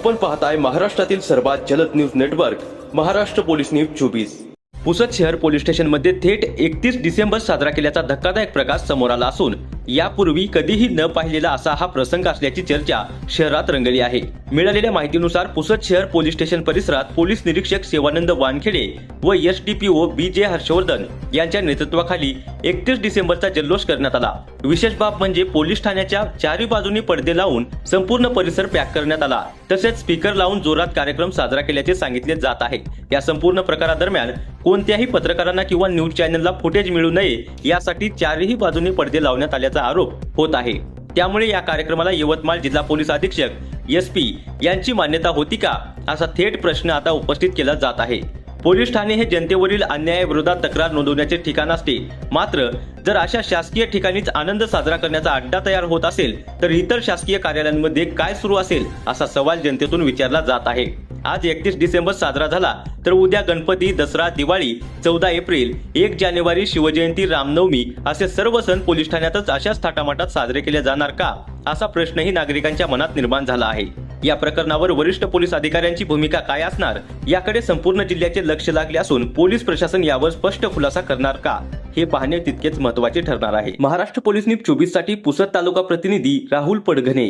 आपण पाहताय महाराष्ट्रातील सर्वात जलद news network Maharashtra police news 24। Pusad शहर पोलीस स्टेशन मध्ये थेट 31 डिसेंबर साजरा केल्याचा धक्कादायक प्रकार समोर आला असून यापूर्वी कधीही न पाहिलेला असा हा प्रसंग असल्याची चर्चा शहरात रंगली आहे। मिळालेल्या माहितीनुसार पुसद शहर पोलीस स्टेशन परिसरात पोलीस निरीक्षक सेवानंद वानखेडे व एसडीपीओ बीजे हर्षवर्धन यांच्या नेतृत्वाखाली 31 डिसेंबरचा जल्लोष करण्यात आला। विशेष बाब म्हणजे पोलीस ठाण्याच्या चारी बाजूनी पडदे लावून संपूर्ण परिसर पॅक करण्यात आला, तसेच स्पीकर लावून जोरात कार्यक्रम साजरा केल्याचे सांगितले जात आहे। या संपूर्ण प्रकारादरम्यान कोणत्याही पत्रकारांना किंवा न्यूज चॅनलला फुटेज मिळू नये यासाठी चारही बाजूनी पडदे लावण्यात आल्याचा आरोप होत आहे। त्यामुळे या कार्यक्रमाला यवतमाळ जिल्हा पोलीस अधीक्षक एसपी यांची मान्यता होती का, असा थेट प्रश्न आता उपस्थित केला जात आहे। पोलीस ठाणे हे जनतेवरील अन्यायाविरोधात तक्रार नोंदवण्याचे ठिकाण असते, मात्र जर अशा शासकीय ठिकाणीच आनंद साजरा करण्याचा अड्डा तयार होत असेल तर इतर शासकीय कार्यालयांमध्ये काय सुरू असेल असा सवाल जनतेतून विचारला जात आहे। आज 31 डिसेंबर साजरा झाला तर उद्या गणपती, दसरा, दिवाळी, 14 एप्रिल, 1 जानेवारी, शिवजयंती, रामनवमी असे सर्व सण पोलीस ठाण्यातच अशाच थाटामाटात साजरे केले जाणार का, असा प्रश्नही नागरिकांच्या मनात निर्माण झाला आहे। या प्रकरणावर वरिष्ठ पोलीस अधिकाऱ्यांची भूमिका काय असणार याकडे संपूर्ण जिल्ह्याचे लक्ष लागले असून पोलीस प्रशासन यावर स्पष्ट खुलासा करणार का हे पाहणे तितकेच महत्त्वाचे ठरणार आहे। महाराष्ट्र पोलीस न्यूज 24 साठी पुसद तालुका प्रतिनिधी राहुल पडघणे।